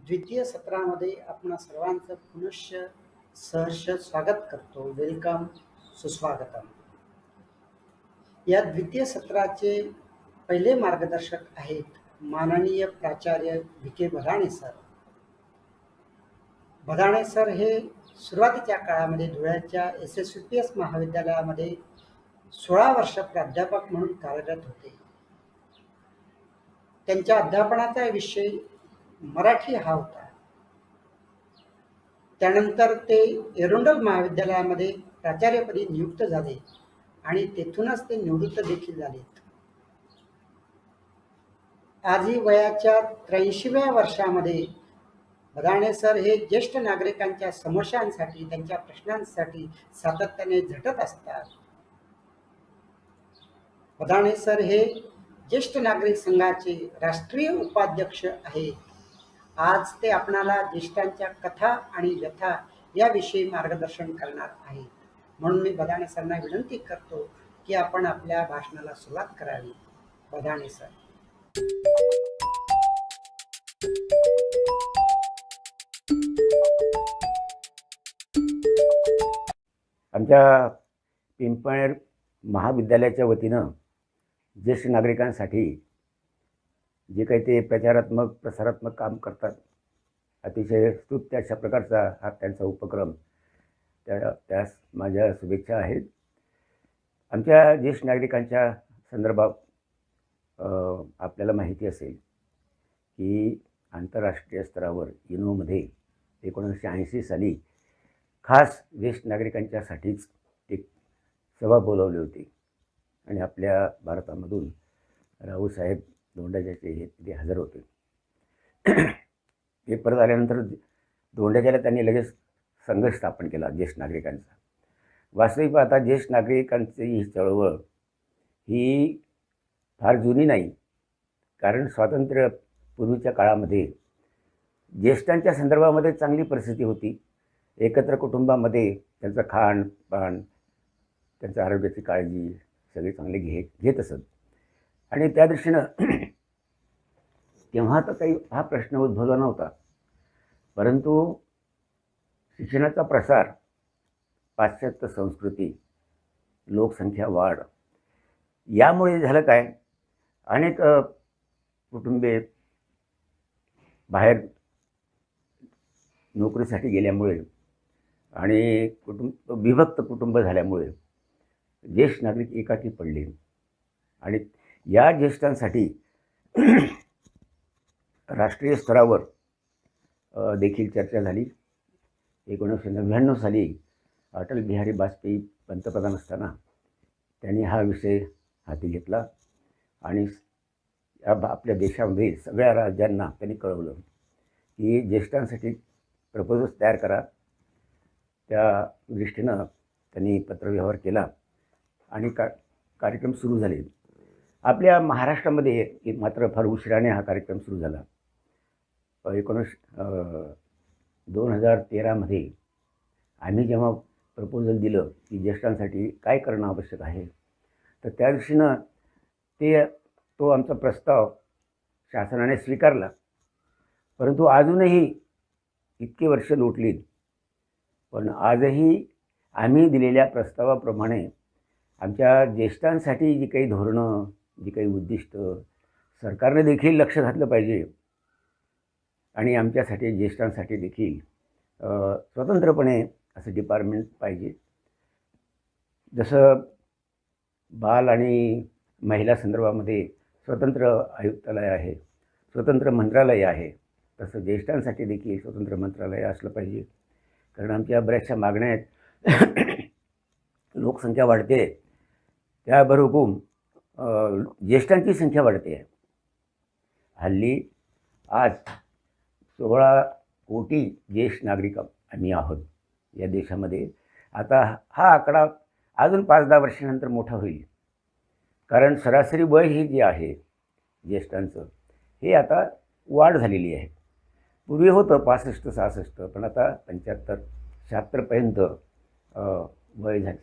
द्वितीय सत्रामध्ये आपण सर्वांचं पुनश्च सहर्ष स्वागत करतो. वेलकम, सुस्वागतम. या द्वितीय सत्राचे पहिले मार्गदर्शक आहेत माननीय प्राचार्य V.K. Bhadane sir. Bhadane sir हे सुरुवातीच्या काळामध्ये धुळ्याच्या SSVPS महाविद्यालयामध्ये 16 वर्ष प्राध्यापक म्हणून कार्यरत होते. त्यांच्या अध्यापनाचा विषय मराठी हा होता. त्यानंतर ते एरोंडल महाविद्यालयामध्ये प्राचार्यपदी नियुक्त झाले आणि तेथूनच ते निवृत्त देखील झालेत. आजही वयाच्या 83व्या वर्षामध्ये भदाणे सर हे ज्येष्ठ नागरिकांच्या समस्यांसाठी, त्यांच्या प्रश्नांसाठी सातत्याने झटत असतात. भदाणे सर हे ज्येष्ठ नागरिक संघाचे राष्ट्रीय उपाध्यक्ष आहेत. आज ते आपणाला ज्येष्ठांच्या कथा आणि व्यथा याविषयी मार्गदर्शन करणार आहेत. म्हणून मी भदाणे सरांना विनंती करतो की आपण आपल्या भाषणाला सुरुवात करावी. भदाणे सर. आमच्या पिंपळनेर महाविद्यालयाच्या वतीनं ज्येष्ठ नागरिकांसाठी जे काही ते प्रचारात्मक प्रसारात्मक काम करतात, अतिशय स्तुत्य अशा प्रकारचा हा त्यांचा उपक्रम, त्यास माझ्या शुभेच्छा आहेत. आमच्या ज्येष्ठ नागरिकांच्या संदर्भात आपल्याला माहिती असेल की आंतरराष्ट्रीय स्तरावर युनोमध्ये 1980 साली खास ज्येष्ठ नागरिकांच्यासाठीच एक सभा बोलावली होती आणि आपल्या भारतामधून रावसाहेब दोंडाच्याचे हे तिथे हजर होते. ते परत आल्यानंतर दोंडाच्याला त्यांनी लगेच संघ स्थापन केला ज्येष्ठ नागरिकांचा. वास्तविक पाहता ज्येष्ठ नागरिकांची ही चळवळ ही फार जुनी नाही, कारण स्वातंत्र्यपूर्वीच्या काळामध्ये ज्येष्ठांच्या संदर्भामध्ये चांगली परिस्थिती होती. एकत्र कुटुंबामध्ये त्यांचं खाणपान, त्यांच्या आरोग्याची काळजी सगळे चांगले घेत असत आणि त्या दृष्टीनं तेव्हा तर काही हा प्रश्न उद्भवला नव्हता. परंतु शिक्षणाचा प्रसार, पाश्चात्य संस्कृती, लोकसंख्या वाढ यामुळे झालं काय, अनेक कुटुंबे बाहेर नोकरीसाठी गेल्यामुळे आणि विभक्त कुटुंब झाल्यामुळे ज्येष्ठ नागरिक एकाकी पडले आणि या ज्येष्ठांसाठी राष्ट्रीय स्तरावर देखील चर्चा झाली. 1999 साली अटल बिहारी वाजपेयी पंतप्रधान असताना त्यांनी हा विषय हाती घेतला आणि आपल्या देशामध्ये सगळ्या राज्यांना त्यांनी कळवलं की ज्येष्ठांसाठी प्रपोजल्स तयार करा. त्या दृष्टीनं त्यांनी पत्रव्यवहार केला आणि कार्यक्रम सुरू झाले. आपल्या महाराष्ट्रामध्ये मात्र फार उशिराने हा कार्यक्रम सुरू झाला. 2013मध्ये आम्ही जेव्हा प्रपोजल दिलं की ज्येष्ठांसाठी काय करणं आवश्यक आहे, तर त्या दृष्टीनं तो आमचा प्रस्ताव शासनाने स्वीकारला. परंतु अजूनही इतकी वर्ष लोटलीत, पण आजही आम्ही दिलेल्या प्रस्तावाप्रमाणे आमच्या ज्येष्ठांसाठी जी काही धोरणं, जी काही उद्दिष्ट सरकारने देखील लक्ष घातलं पाहिजे आणि आमच्यासाठी ज्येष्ठांसाठी देखील स्वतंत्रपणे असं डिपार्टमेंट पाहिजे. जसं बाल आणि महिला संदर्भामध्ये स्वतंत्र आयुक्तालय आहे, स्वतंत्र मंत्रालय आहे, तसं ज्येष्ठांसाठी देखील स्वतंत्र मंत्रालय असलं पाहिजे. कारण आमच्या बऱ्याचशा मागण्या आहेत. लोकसंख्या वाढते, त्याबरोबर ज्येष्ठांची संख्या वाढते आहे. हल्ली आज 16 कोटी ज्येष्ठ नागरिक आम्ही आहोत या देशामध्ये. आता हा आकडा अजून 5-10 वर्षानंतर मोठा होईल, कारण सरासरी वय ही जे आहे ज्येष्ठांचं हे आता वाढ झालेली आहे. पूर्वी होतं 65-66, पण आता 75-76पर्यंत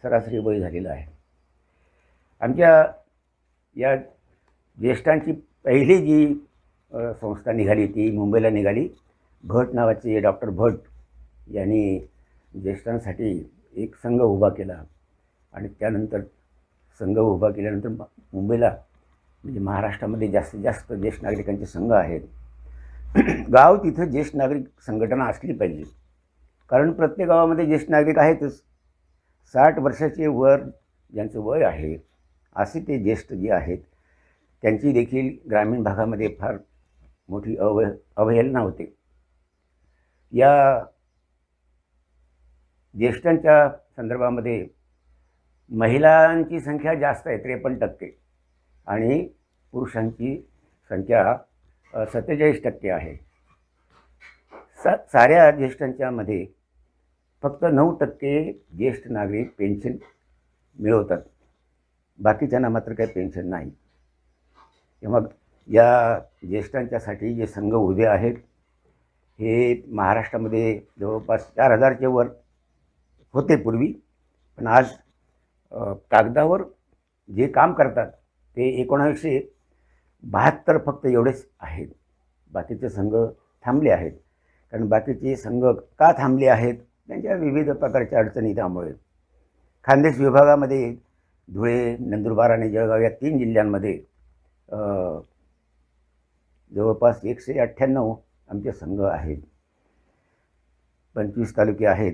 सरासरी वय झालेलं आहे. आमच्या या ज्येष्ठांची पहिली जी संस्था निघाली ती मुंबईला निघाली भट नावाचे डॉक्टर भट यांनी ज्येष्ठांसाठी एक संघ उभा केला आणि त्यानंतर संघ उभा केल्यानंतर मुंबईला म्हणजे महाराष्ट्रामध्ये जास्तीत जास्त ज्येष्ठ नागरिकांचे संघ आहेत. गाव तिथं ज्येष्ठ नागरिक संघटना असली पाहिजे, कारण प्रत्येक गावामध्ये ज्येष्ठ नागरिक आहेतच. 60 वर्षाचे वर ज्यांचं वय आहे असे ते ज्येष्ठ जे आहेत त्यांची देखील ग्रामीण भागामध्ये फार मोठी अवहेलना होते. या ज्येष्ठांच्या संदर्भामध्ये महिलांची संख्या जास्त आहे 53% आणि पुरुषांची संख्या 47% आहे. साऱ्या ज्येष्ठांच्यामध्ये फक्त 9% ज्येष्ठ नागरिक पेन्शन मिळवतात, बाकीच्यांना मात्र काही पेन्शन नाही. मग या ज्येष्ठांच्यासाठी जे संघ उभे आहेत हे महाराष्ट्रामध्ये जवळपास 4000च्या वर होते पूर्वी, पण आज कागदावर जे काम करतात ते 1972 फक्त एवढेच आहेत. बाकीचे संघ थांबले आहेत. कारण बाकीचे संघ का थांबले आहेत? त्यांच्या विविध प्रकारच्या अडचणी. त्यामुळे खानदेश विभागामध्ये धुळे, नंदुरबार आणि जळगाव या 3 जिल्ह्यांमध्ये जवळपास 198 आमचे संघ आहेत. 25 तालुके आहेत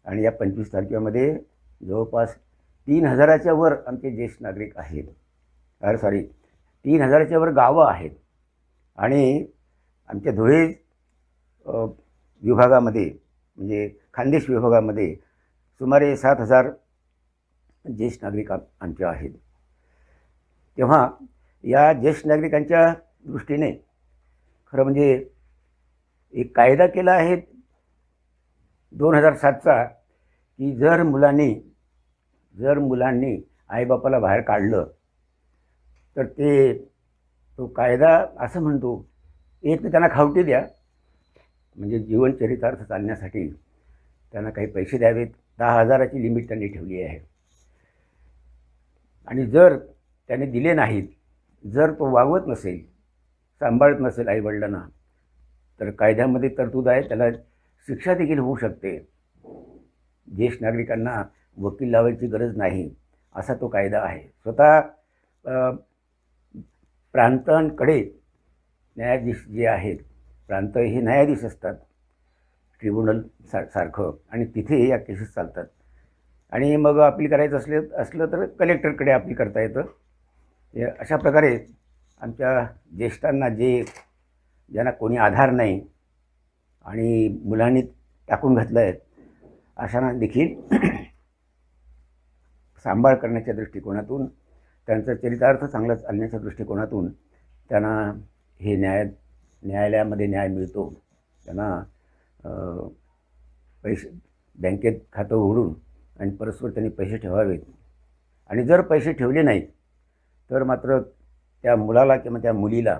आणि या 25 तालुक्यामध्ये जवळपास 3000च्या वर आमचे ज्येष्ठ नागरिक आहेत. 3000च्या वर गावं आहेत. आणि आमच्या धुळे विभागामध्ये म्हणजे खानदेश विभागामध्ये सुमारे 7000 ज्येष्ठ नागरिक आमचे आहेत. तेव्हा या ज्येष्ठ नागरिकांच्या दृष्टीने खरं म्हणजे एक कायदा केला आहे 2007चा की जर मुलांनी आईबापाला बाहेर काढलं तर तो कायदा असं म्हणतो, एक तर त्यांना खावटी द्या, म्हणजे जीवनचरितार्थ चालण्यासाठी त्यांना काही पैसे द्यावेत. 10,000ची लिमिट त्यांनी ठेवली आहे. आणि जर त्याने दिले नाहीत, जर तो वागवत नसेल, सांभाळत नसेल आईवडिलांना, तर कायद्यामध्ये तरतूद आहे, त्याला शिक्षा देखील होऊ शकते. ज्येष्ठ नागरिकांना वकील लावायची गरज नाही असा तो कायदा आहे. स्वतः प्रांतांकडे न्यायाधीश जे आहेत, प्रांत हे न्यायाधीश असतात ट्रिब्युनल सारखं, आणि तिथे या केसेस चालतात. आणि मग अपील करायचं असलं तर कलेक्टरकडे अपील करता येतं. अशा प्रकारे आमच्या ज्येष्ठांना ज्यांना कोणी आधार नाही आणि मुलांनी टाकून घातलं आहे अशांना देखील सांभाळ करण्याच्या दृष्टिकोनातून, त्यांचं चरितार्थ चांगलं चालण्याच्या दृष्टिकोनातून त्यांना हे न्यायालयामध्ये न्याय मिळतो. त्यांना पैसे बँकेत खातं उघडून आणि परस्पर त्यांनी पैसे ठेवावेत. आणि जर पैसे ठेवले नाहीत तर मात्र त्या मुलाला किंवा त्या मुलीला,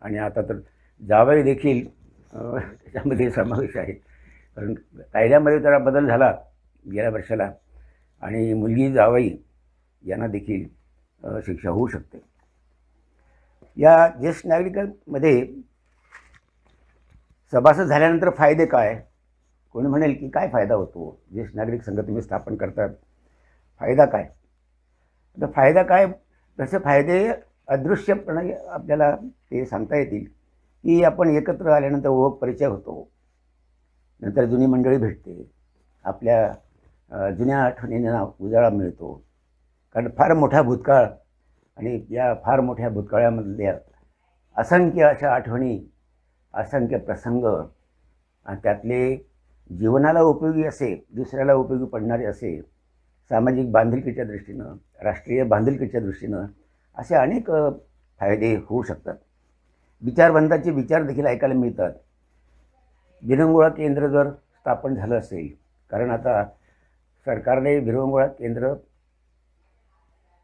आणि आता तर जावई देखील त्याच्यामध्ये समावेश आहे, कारण कायद्यामध्ये जरा बदल झाला गेल्या वर्षाला, आणि मुलगी जावई यांना देखील शिक्षा होऊ शकते. या ज्येष्ठ नागरिकांमध्ये सभासद झाल्यानंतर फायदे काय? कोणी म्हणेल की काय फायदा होतो, ज्येष्ठ नागरिक संघ तुम्ही स्थापन करतात, फायदा काय? आता फायदा काय? तसे फायदे अदृश्यपणे आपल्याला ते सांगता येतील की आपण एकत्र आल्यानंतर ओळख परिचय होतो, नंतर जुनी मंडळी भेटते, आपल्या जुन्या आठवणींना उजाळा मिळतो. कारण फार मोठा भूतकाळ, आणि या फार मोठ्या भूतकाळामधल्या असंख्य अशा आठवणी, असंख्य प्रसंग, आणि त्यातले जीवनाला उपयोगी असे, दुसऱ्याला उपयोगी पडणारे असे, सामाजिक बांधिलकीच्या दृष्टीनं, राष्ट्रीय बांधिलकीच्या दृष्टीनं असे अनेक फायदे होऊ शकतात. विचारवंतांचे विचार देखील ऐकायला मिळतात. विरंगुळा केंद्र जर स्थापन झालं असेल, कारण आता सरकारने विरंगुळा केंद्र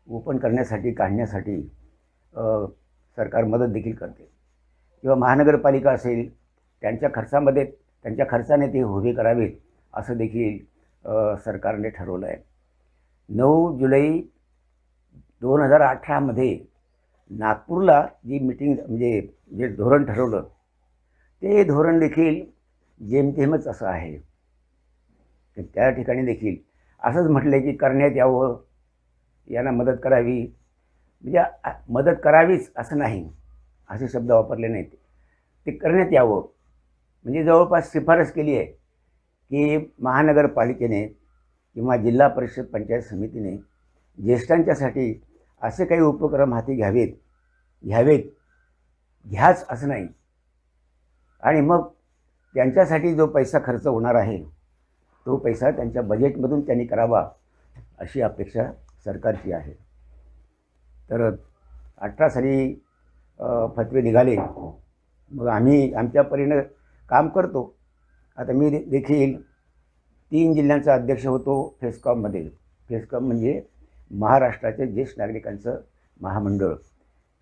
ओपन करण्यासाठी, काढण्यासाठी सरकार मदत देखील करते. किंवा महानगरपालिका असेल, त्यांच्या खर्चाने ते उभे करावेत असं देखील सरकारने ठरवलं आहे. 9 जुलै 2018मध्ये नागपूरला जी मीटिंग, म्हणजे जे धोरण ठरवलं, ते धोरण देखील जेमतेमच असं आहे. तर त्या ठिकाणी देखील असंच म्हटलं की करण्यात यावं, यांना मदत करावी, म्हणजे मदत करावीच असं नाही, असे शब्द वापरले नाहीत. ते करण्यात यावं म्हणजे जवळपास शिफारस केली आहे की महानगरपालिकेने किंवा जिल्हा परिषद पंचायत समितीने ज्येष्ठांच्यासाठी असे काही उपक्रम हाती घ्यावेत घ्याच असं नाही. आणि मग त्यांच्यासाठी जो पैसा खर्च होणार आहे तो पैसा त्यांच्या बजेटमधून त्यांनी करावा अशी अपेक्षा सरकारची आहे. तर 18 साली फतवे निघाले, मग आम्ही आमच्या परीनं काम करतो. आता मी देखील 3 जिल्ह्यांचा अध्यक्ष होतो फेस्कॉममध्ये. फेस्कॉम म्हणजे महाराष्ट्राचे ज्येष्ठ नागरिकांचं महामंडळ,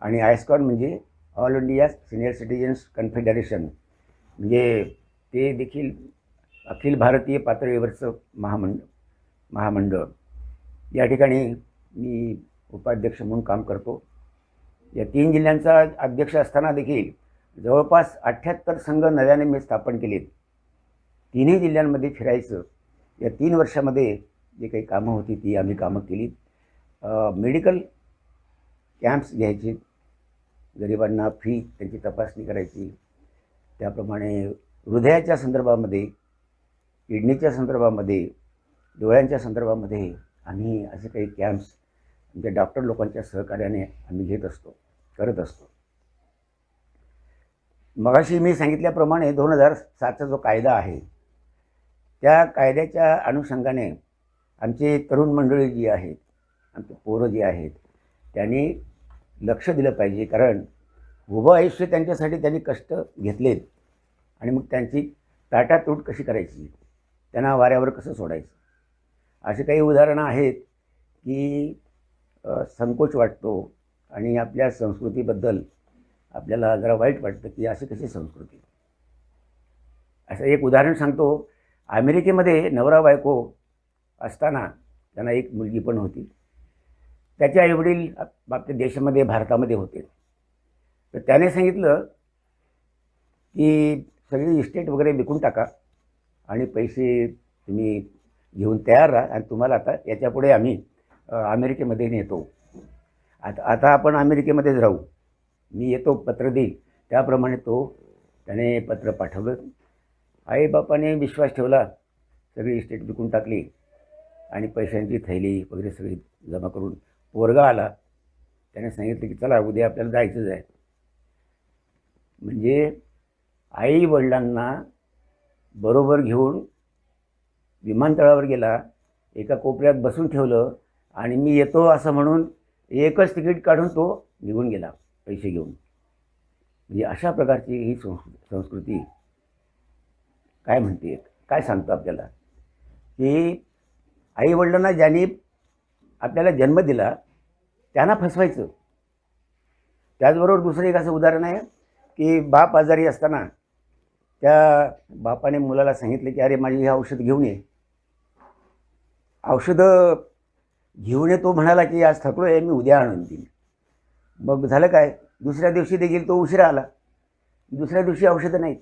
आणि आयस्कॉन म्हणजे all India senior citizens confederation, म्हणजे ते देखील अखिल भारतीय पातळीवरचं महामंडळ. या ठिकाणी मी उपाध्यक्ष म्हणून काम करतो. या 3 जिल्ह्यांचा अध्यक्ष असताना देखील जवळपास 78 संघ नव्याने मी स्थापन केलेत. 3ही जिल्ह्यांमध्ये फिरायचं. या 3 वर्षामध्ये जे काही कामं होती ती आम्ही कामं केली. मेडिकल कॅम्प्स घ्यायचे, गरिबांना फ्री त्यांची तपासणी करायची. त्याप्रमाणे हृदयाच्या संदर्भामध्ये, किडनीच्या संदर्भामध्ये, डोळ्यांच्या संदर्भामध्ये आम्ही असे काही कॅम्प्स म्हणजे डॉक्टर लोकांच्या सहकार्याने आम्ही करत असतो. मगाशी मी सांगितल्याप्रमाणे 2007चा जो कायदा आहे त्या कायद्याच्या अनुषंगाने आमचे तरुण मंडळी जी आहेत, आमचे पोरं जी आहेत, त्यांनी लक्ष दिलं पाहिजे. कारण उभं आयुष्य त्यांच्यासाठी त्यांनी कष्ट घेतलेत आणि मग त्यांची ताटातूट कशी करायची, त्यांना वाऱ्यावर कसं सोडायचं, असे काही उदाहरणं आहेत की संकोच वाटतो आणि आपल्या संस्कृतीबद्दल आपल्याला जरा वाईट वाटतं की अशी कशी संस्कृती. असं एक उदाहरण सांगतो. अमेरिकेमध्ये नवरा बायको असताना त्यांना एक मुलगी पण होती. त्याचे आईवडील आपल्या देशामध्ये भारतामध्ये होते. तर त्याने सांगितलं की सगळी इस्टेट वगैरे विकून टाका आणि पैसे तुम्ही घेऊन तयार राहा आणि तुम्हाला आता याच्यापुढे आम्ही अमेरिकेमध्ये नेतो. आता आपण अमेरिकेमध्येच राहू, मी येतो, पत्र देईल. त्याप्रमाणे त्याने पत्र पाठवलं. आईबापाने विश्वास ठेवला, सगळी इस्टेट विकून टाकली आणि पैशांची थैली वगैरे सगळी जमा करून पोरगा आला. त्याने सांगितलं की चला उद्या आपल्याला जायचंच आहे. म्हणजे आई वडिलांना बरोबर घेऊन विमानतळावर गेला, एका कोपऱ्यात बसून ठेवलं आणि मी येतो असं म्हणून एकच तिकीट काढून तो निघून गेला पैसे घेऊन. म्हणजे अशा प्रकारची ही संस्कृती काय म्हणते, काय सांगतो आपल्याला की आईवडिलांना ज्यांनी आपल्याला जन्म दिला त्यांना फसवायचं. त्याचबरोबर दुसरं एक असं उदाहरण आहे की बाप आजारी असताना त्या बापाने मुलाला सांगितलं की अरे माझी हे औषध घेऊन ये. औषधं घेऊन ये तो म्हणाला की आज थकलो आहे, मी उद्या आणून देईन. मग झालं काय, दुसऱ्या दिवशी देखील तो उशिरा आला. दुसऱ्या दिवशी औषधं नाहीत.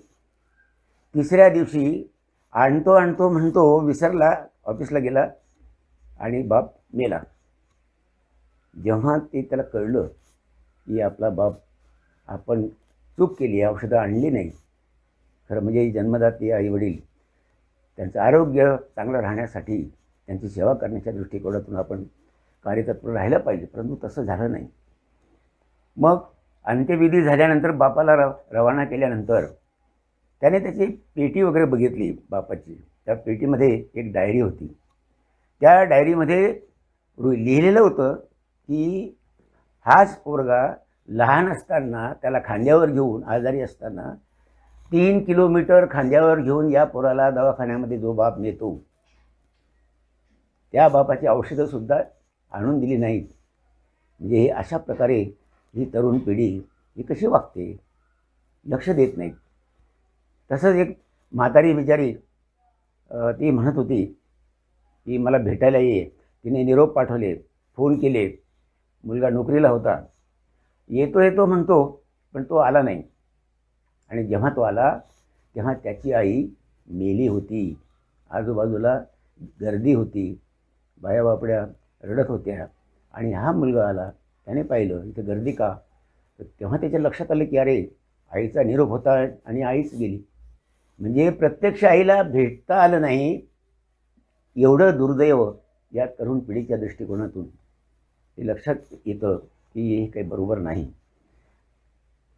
तिसऱ्या दिवशी आणतो म्हणतो विसरला, ऑफिसला गेला आणि बाप मेला. जेव्हा ते त्याला कळलं की आपला बाप, आपण चूक केली, औषधं आणली नाही, खरं म्हणजे जन्मदाते आईवडील त्यांचं आरोग्य चांगलं राहण्यासाठी त्यांची सेवा करण्याच्या दृष्टिकोनातून आपण कार्यतत्पर राहिलं पाहिजे, परंतु तसं झालं नाही. मग अंत्यविधी झाल्यानंतर बापाला रवाना केल्यानंतर त्याने त्याची पेटी वगैरे बघितली बापाची. त्या पेटीमध्ये एक डायरी होती. त्या डायरीमध्ये लिहिलेलं होतं की हाच पोरगा लहान असताना त्याला खांद्यावर घेऊन, आजारी असताना 3 किलोमीटर खांद्यावर घेऊन या पोराला दवाखान्यामध्ये जो बाप नेतो, त्या बापाची औषधंसुद्धा आणून दिली नाहीत. म्हणजे हे अशा प्रकारे ही तरुण पिढी ही कशी वागते, लक्ष देत नाहीत. तसंच एक म्हातारी बिचारी ती म्हणत होती की मला भेटायला ये. तिने निरोप पाठवले, फोन केले. मुलगा नोकरीला होता. येतो म्हणतो, पण तो आला नाही. आणि जेव्हा तो आला तेव्हा त्याची आई मेली होती, आजूबाजूला गर्दी होती, बाया बापड्या रडत होत्या आणि हा मुलगा आला, त्याने पाहिलं इथं गर्दी का, तर तेव्हा त्याच्या लक्षात आलं की अरे आईचा निरोप होता आणि आईच गेली. म्हणजे प्रत्यक्ष आईला भेटता आलं नाही, एवढं दुर्दैव या तरुण पिढीच्या दृष्टिकोनातून हे लक्षात येतं की हे काही बरोबर नाही.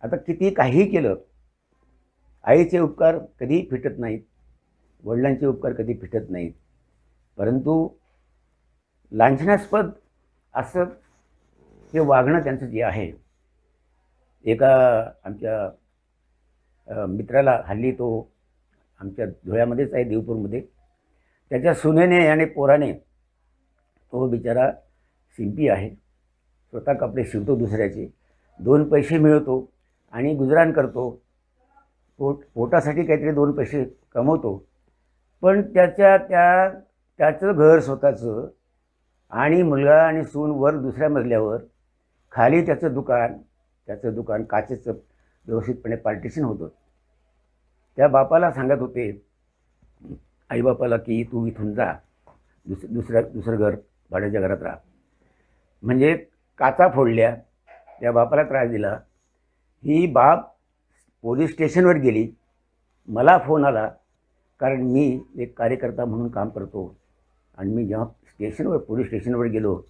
आता किती काही केलं, आईचे उपकार कधी फिटत नाहीत, वडिलांचे उपकार कधी फिटत नाहीत, परंतु लांछनास्पद असं हे वागणं त्यांचं जे आहे. एका आमच्या मित्राला हल्ली तो आमच्या धुळ्यामध्येच आहे, देवपूरमध्ये, त्याच्या सुनेने आणि पोराने, तो बिचारा शिंपी आहे, स्वतः कपडे शिवतो दुसऱ्याचे, 2 पैसे मिळवतो आणि गुजराण करतो, पोटासाठी काहीतरी 2 पैसे कमवतो, पण त्याचं घर स्वतःचं आणि मुलगा आणि सून वर दुसऱ्या मजल्यावर, खाली त्याचं दुकान काचेचं व्यवस्थितपणे पार्टिशन होतं. त्या बापाला सांगत होते, आईबापाला, की तू इथून जा, दुसरं घर भाड्याच्या घरात राहा. म्हणजे काचा फोडल्या, त्या बापाला त्रास दिला. ही बाप पोलीस स्टेशनवर गेली, मला फोन आला, कारण मी एक कार्यकर्ता म्हणून काम करतो आणि मी जेव्हा पोलीस स्टेशनवर गेलो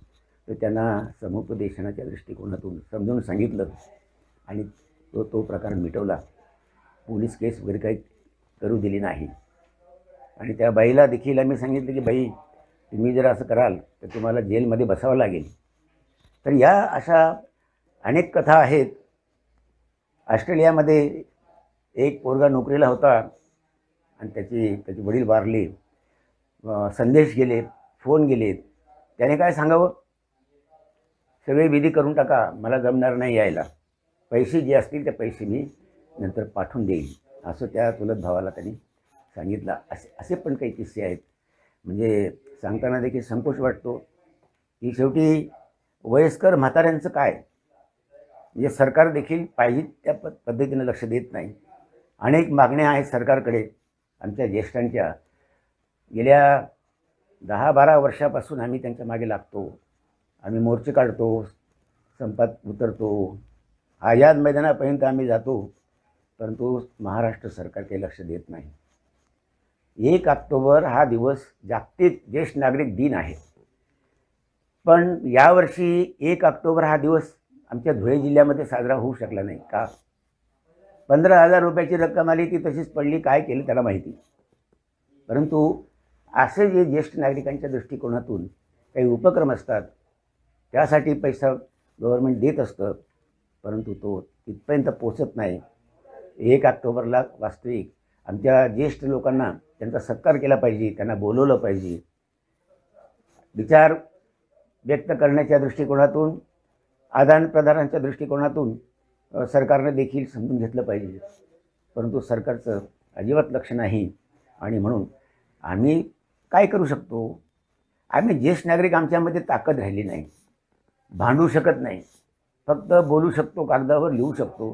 तर त्यांना समुपदेशनाच्या दृष्टिकोनातून समजून सांगितलं आणि तो प्रकार मिटवला. पोलीस केस वगैरे काही करू दिली नाही. आणि त्या बाईला देखील आम्ही सांगितलं की बाई, तुम्ही जर असं कराल तर तुम्हाला जेलमध्ये बसावं लागेल. तर या अशा अनेक कथा आहेत. ऑस्ट्रेलियामध्ये एक पोरगा नोकरीला होता आणि त्याचे वडील वारले, संदेश गेले, फोन गेलेत. त्याने काय सांगावं, सगळे विधी करून टाका, मला जमणार नाही यायला, पैसे जे असतील ते पैसे मी नंतर पाठवून देईल, असं त्या चुलत भावाला त्यांनी सांगितलं. असे पण काही किस्से आहेत. म्हणजे सांगताना देखील संकोच वाटतो की शेवटी वयस्कर म्हाताऱ्यांचं काय, म्हणजे सरकार देखील पाहिजे त्या पद्धतीनं लक्ष देत नाही. अनेक मागण्या आहेत सरकारकडे आमच्या ज्येष्ठांच्या. गेल्या 10-12 वर्षापासून आम्ही त्यांच्या मागे लागतो, आम्ही मोर्चे काढतो, संपात उतरतो, आझाद मैदानापर्यंत आम्ही जातो, परंतु महाराष्ट्र सरकार काही लक्ष देत नाही. 1 ऑक्टोबर हा दिवस जागतिक ज्येष्ठ नागरिक दिन आहे, पण यावर्षी 1 ऑक्टोबर हा दिवस आमच्या धुळे जिल्ह्यामध्ये साजरा होऊ शकला नाही. का? 15,000 रुपयाची रक्कम आली, ती तशीच पडली, काय केलं त्याला माहिती. परंतु असे जे ज्येष्ठ नागरिकांच्या दृष्टिकोनातून काही उपक्रम असतात, त्यासाठी पैसा गव्हर्नमेंट देत असतं, परंतु तो तिथपर्यंत पोचत नाही. 1 ऑक्टोबरला वास्तविक आमच्या ज्येष्ठ लोकांना त्यांचा सत्कार केला पाहिजे, त्यांना बोलवलं पाहिजे. विचार व्यक्त करण्याच्या दृष्टिकोनातून, आदानप्रदानाच्या दृष्टिकोनातून सरकारने देखील समजून घेतलं पाहिजे, परंतु सरकारचं अजिबात लक्ष नाही. आणि म्हणून आम्ही काय करू शकतो? आम्ही ज्येष्ठ नागरिक, आमच्यामध्ये ताकद राहिली नाही, भांडू शकत नाही, फक्त बोलू शकतो, कागदावर लिहू शकतो,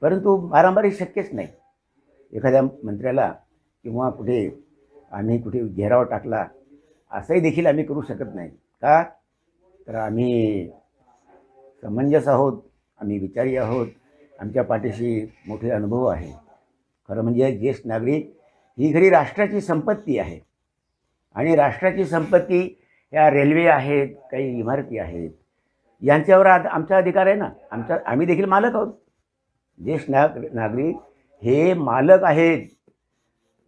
परंतु मारामारी शक्यच नाही. एखाद्या मंत्र्याला किंवा कुठे घेराव टाकला असंही देखील आम्ही करू शकत नाही. का? तर आम्ही समंजस आहोत, आम्ही विचारी आहोत, आमच्या पाठीशी मोठे अनुभव आहे. खरं म्हणजे ज्येष्ठ नागरिक ही खरी राष्ट्राची संपत्ती आहे. आणि राष्ट्राची संपत्ती ह्या रेल्वे आहेत, काही इमारती आहेत, यांच्यावर आमचा अधिकार आहे ना. आम्ही देखील मालक आहोत. ज्येष्ठ नागरिक हे मालक आहेत.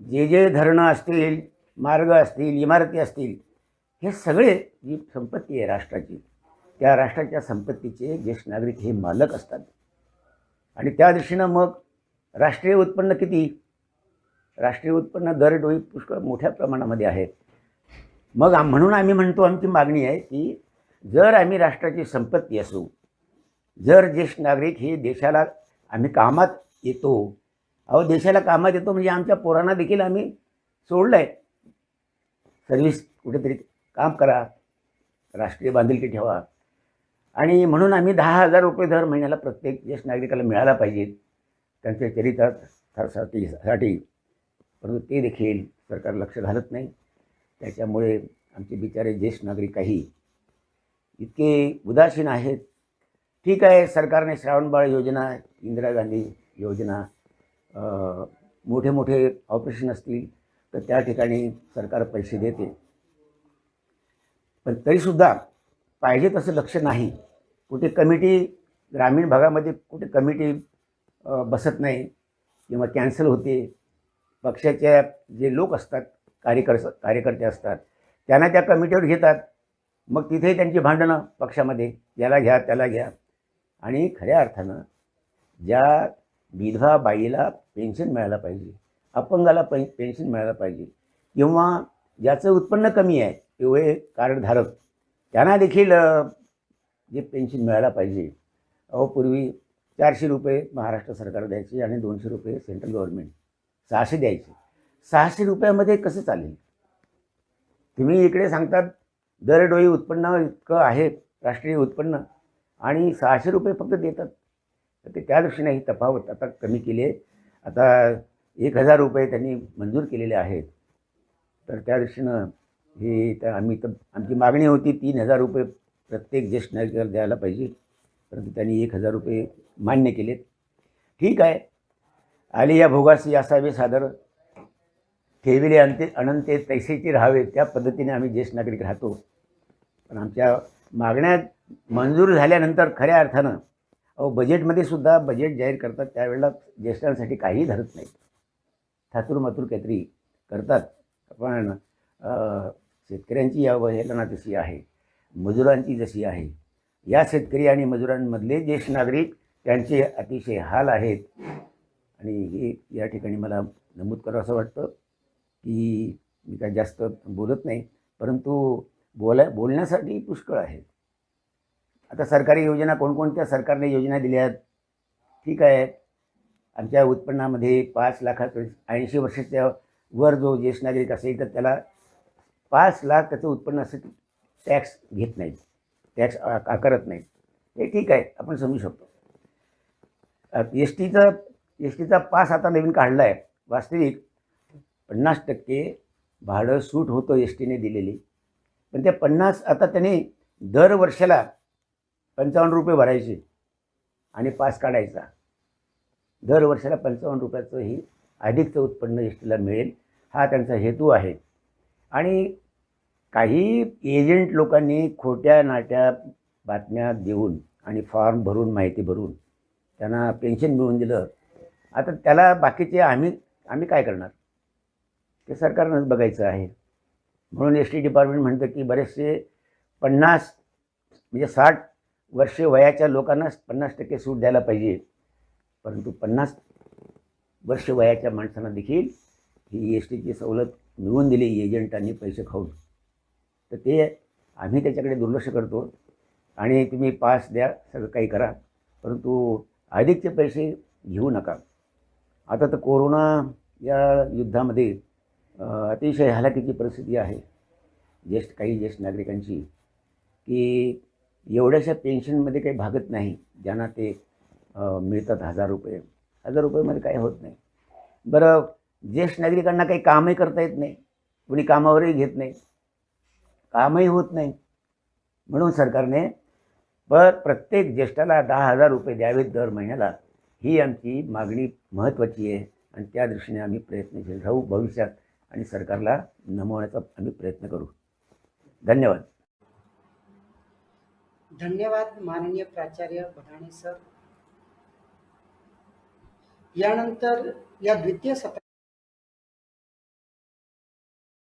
जे धरणं असतील, मार्ग असतील, इमारती असतील, हे सगळे जी संपत्ती आहे राष्ट्राची, त्या राष्ट्राच्या संपत्तीचे ज्येष्ठ नागरिक हे मालक असतात. आणि त्या दृष्टीनं मग राष्ट्रीय उत्पन्न किती? राष्ट्रीय उत्पन्न दरडोई पुष्कळ मोठ्या प्रमाणामध्ये आहे. मग म्हणून आम्ही म्हणतो, आमची मागणी आहे की जर आम्ही राष्ट्राची संपत्ती असू, जर ज्येष्ठ नागरिक हे देशाला आम्ही कामात येतो, देशाला कामात येतो म्हणजे आमच्या पोरांना देखील आम्ही सोडलं आहे, सर्व्हिस कुठेतरी काम करा, राष्ट्रीय बांधिलकी ठेवा. आणि म्हणून आम्ही 10,000 रुपये दर महिन्याला प्रत्येक ज्येष्ठ नागरिकाला मिळायला पाहिजेत त्यांच्या चरित्रासाठी. परंतु ते देखील सरकार लक्ष घालत नाही. त्याच्यामुळे आमचे बिचारे ज्येष्ठ नागरिक काही इतके उदासीन आहेत. ठीक आहे, सरकारने श्रावणबाळ योजना, इंदिरा गांधी योजना, मोठे मोठे ऑपरेशन असतील तर त्या ठिकाणी सरकार पैसे देते, पण तरीसुद्धा पाहिजे तसं लक्ष नाही. कुठे कमिटी, ग्रामीण भागामध्ये कुठे कमिटी बसत नाही किंवा कॅन्सल होते. पक्षाच्या जे लोक असतात, कार्यकर्ते असतात, त्यांना त्या कमिटीवर घेतात. मग तिथेही त्यांची भांडणं पक्षामध्ये, याला घ्या त्याला घ्या. आणि खऱ्या अर्थानं ज्या विधवा बाईला पेन्शन मिळायला पाहिजे, अपंगाला पेन्शन मिळायला पाहिजे, किंवा ज्याचं उत्पन्न कमी आहे पिवळे कार्डधारक, त्यांना देखील जे पेन्शन मिळायला पाहिजे. पूर्वी 400 रुपये महाराष्ट्र सरकार द्यायचे आणि 200 रुपये सेंट्रल गव्हर्नमेंट, 600 द्यायचे. 600 रुपयामध्ये कसं चालेल? तुम्ही इकडे सांगतात दरडोई उत्पन्न इतकं आहे, राष्ट्रीय उत्पन्न, आणि 600 रुपये फक्त देतात. तर ते त्या दृष्टीने ही तफावत आता कमी केली आहे. आता 1000 रुपये त्यांनी मंजूर केलेले आहेत. तर त्या दृष्टीनं हे तर आमची मागणी होती 3000 रुपये प्रत्येक ज्येष्ठ नागरिकाला द्यायला पाहिजे, परंतु त्यांनी 1000 रुपये मान्य केलेत. ठीक आहे, आले या भोगासी असावे सादर, ठेविले अनंते तैसेची राहावे, त्या पद्धतीने आम्ही ज्येष्ठ नागरिक राहतो. पण आमच्या मागण्या मंजूर झाल्यानंतर खऱ्या अर्थानं बजेटमध्ये सुद्धा बजेट जाहीर करतात त्यावेळेला ज्येष्ठांसाठी काहीही धरत नाही, थातूरमातूर काहीतरी करतात. पण शेतकऱ्यांची अवहेलना जशी आहे, मजुरांची जशी आहे, या शेतकरी आणि मजुरांमधले ज्येष्ठ नागरिक त्यांचे अतिशय हाल आहेत. आणि हे या ठिकाणी मला नमूद करावं असं वाटतं की मी काय जास्त बोलत नाही, परंतु बोलण्यासाठी पुष्कळ आहे. आता सरकारी योजना कोणकोणत्या सरकारने योजना दिल्या आहेत? ठीक आहे, आमच्या उत्पन्नामध्ये 5 लाखाचं 80 वर्षाच्या वर जो ज्येष्ठ नागरिक असेल तर त्याला 5 लाख त्याचं उत्पन्न असेल टॅक्स घेत नाहीत, टॅक्स आकारत नाहीत. हे ठीक आहे, आपण समजू शकतो. एस टीचा पास आता नवीन काढला आहे. वास्तविक 50% भाडं सूट होतं एस टीने दिलेली, पण ते 50 आता त्याने दर वर्षाला 55 रुपये भरायचे आणि पास काढायचा. दर वर्षाला 55 रुपयाचं ही अधिकचं उत्पन्न एस टीला मिळेल, हा त्यांचा हेतू आहे. आणि काही एजंट लोकांनी खोट्या नाट्या बातम्या देऊन आणि फॉर्म भरून, माहिती भरून त्यांना पेन्शन मिळवून दिलं. आता त्याला बाकीचे आम्ही काय करणार? ते सरकारनंच बघायचं आहे. म्हणून एस टी डिपार्टमेंट म्हणतं की बरेचसे 50 म्हणजे 60 वर्षे वयाच्या लोकांना 50% सूट द्यायला पाहिजे, परंतु 50 वर्ष वयाच्या माणसांना देखील ही एस टीची सवलत मिळवून दिली एजंटांनी पैसे खाऊन. तर ते आम्ही त्याच्याकडे दुर्लक्ष करतो. आणि तुम्ही पास द्या, सगळं काही करा, परंतु अधिकचे पैसे घेऊ नका. आता तर कोरोना या युद्धामध्ये अतिशय हलाखीची परिस्थिती आहे काही ज्येष्ठ नागरिकांची, की एवढ्याशा पेन्शनमध्ये काही भागत नाही. ज्यांना ते मिळतात 1000 रुपये, 1000 रुपयेमध्ये काही होत नाही. बरं, ज्येष्ठ नागरिकांना काही कामही करता येत नाही, कुणी कामावरही घेत नाही, कामही होत नाही. म्हणून सरकारने प्रत्येक ज्येष्ठाला 10,000 रुपये द्यावेत दर महिन्याला, ही आमची मागणी महत्त्वाची आहे. आणि त्या दृष्टीने आम्ही प्रयत्नशील राहू भविष्यात आणि सरकारला नमवण्याचा आम्ही प्रयत्न करू. धन्यवाद. धन्यवाद माननीय प्राचार्य भदाणे सर. यानंतर या द्वितीय सत्र